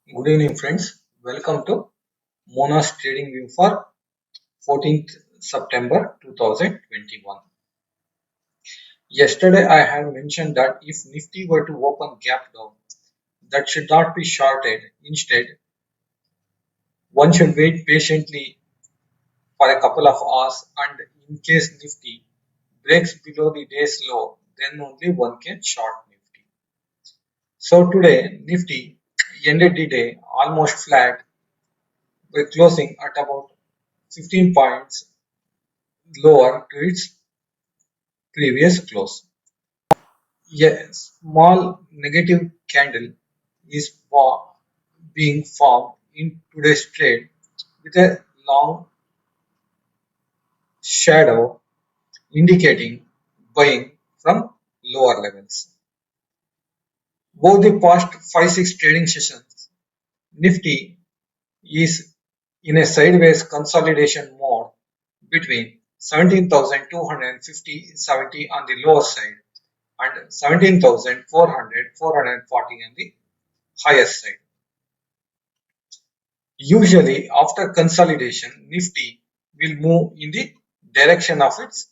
Good evening, friends. Welcome to Mona's Trading View for 14th September 2021. Yesterday, I had mentioned that if Nifty were to open gap down, that should not be shorted. Instead, one should wait patiently for a couple of hours, and in case Nifty breaks below the day's low, then only one can short Nifty. So today, Nifty ended the day almost flat by closing at about 15 points lower to its previous close. A small negative candle is being formed in today's trade with a long shadow indicating buying from lower levels. Over the past 5-6 trading sessions, Nifty is in a sideways consolidation mode between 17,250-70 on the lower side and 17,400-440 on the higher side. Usually, after consolidation, Nifty will move in the direction of its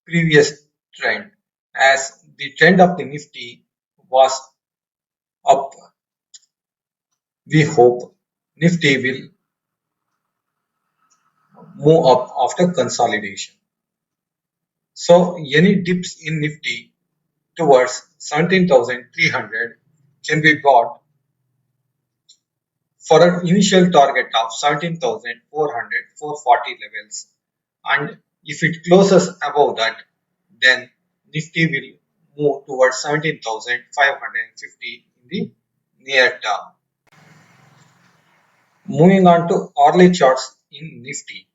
previous trend, as the trend of the Nifty was up. We hope Nifty will move up after consolidation. So, any dips in Nifty towards 17,300 can be bought for an initial target of 17,400-440 levels, and if it closes above that, then Nifty will move towards 17,550 in the near term. Moving on to hourly charts in Nifty.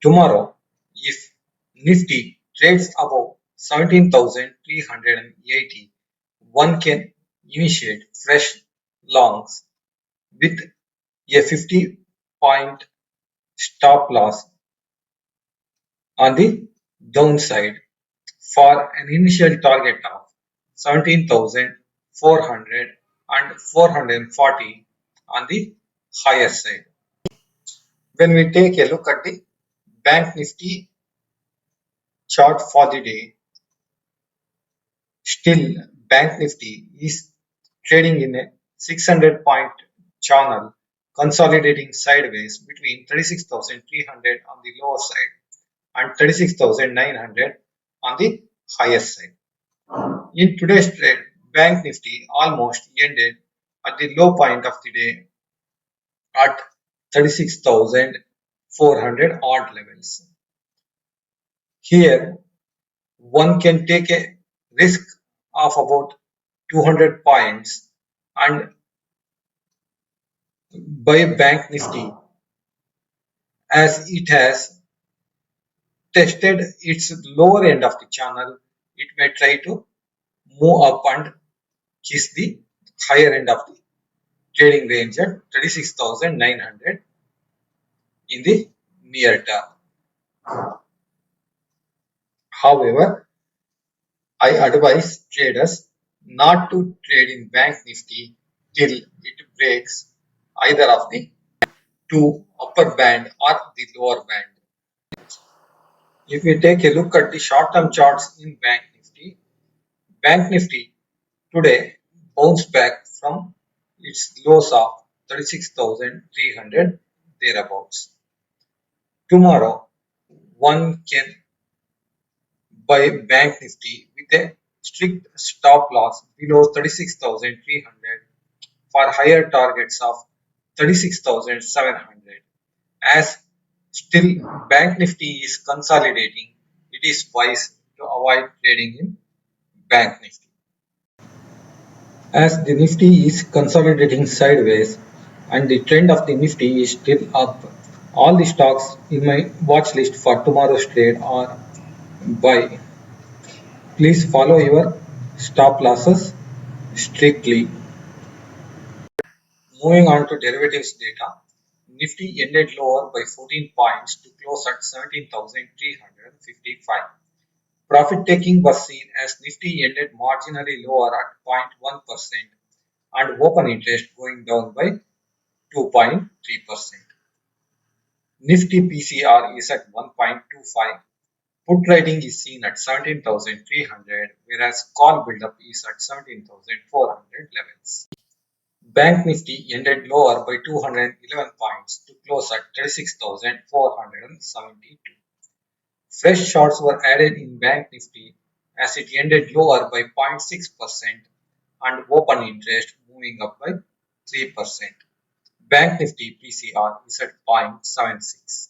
Tomorrow, if Nifty trades above 17,380, one can initiate fresh longs with a 50-point stop loss on the downside for an initial target of 17,400 and 440 on the higher side. When we take a look at the Bank Nifty chart for the day, still Bank Nifty is trading in a 600-point channel, consolidating sideways between 36,300 on the lower side and 36,900 on the higher side. In today's trade, Bank Nifty almost ended at the low point of the day at 36,400 odd levels. Here, one can take a risk of about 200 points and buy Bank Nifty, as it has tested its lower end of the channel. It may try to move up and kiss the higher end of the trading range at 36,900 in the near term. However, I advise traders not to trade in Bank Nifty till it breaks either of the two upper band or the lower band. If we take a look at the short-term charts in Bank Nifty today bounced back from its lows of 36,300 thereabouts. Tomorrow, one can buy Bank Nifty with a strict stop loss below 36,300 for higher targets of 36,700. As still Bank Nifty is consolidating, it is wise to avoid trading in Bank Nifty. As the Nifty is consolidating sideways and the trend of the Nifty is still up, all the stocks in my watch list for tomorrow's trade are buy. Please follow your stop losses strictly. Moving on to derivatives data, Nifty ended lower by 14 points to close at 17,355. Profit taking was seen as Nifty ended marginally lower at 0.1% and open interest going down by 2.3%. Nifty PCR is at 1.25. Put trading is seen at 17,300, whereas call buildup is at 17,400 levels. Bank Nifty ended lower by 211 points to close at 36,472. Fresh shorts were added in Bank Nifty as it ended lower by 0.6% and open interest moving up by 3%. Bank Nifty PCR is at 0.76.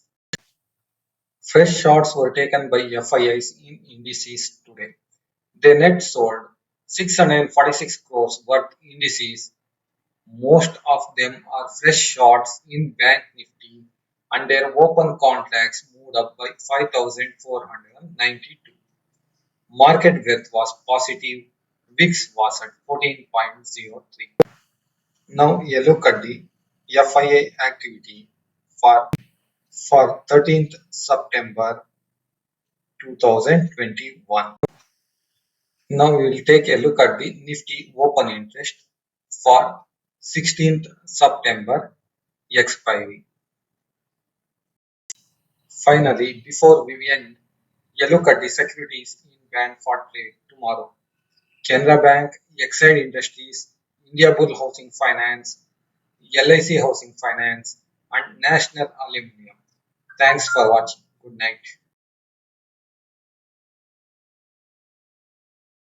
Fresh shorts were taken by FIIs in indices today. They net sold 646 crores worth indices. Most of them are fresh shorts in Bank Nifty and their open contracts moved up by 5,492. Market breadth was positive. VIX was at 14.03. Now a look at the FIA activity for 13th September 2021. Now we will take a look at the Nifty open interest for 16th September expiry. Finally, before we end, a look at the securities in band for trade tomorrow. Canara Bank, Exide Industries, India Bull Housing Finance, LIC Housing Finance, and National Aluminium. Thanks for watching. Good night.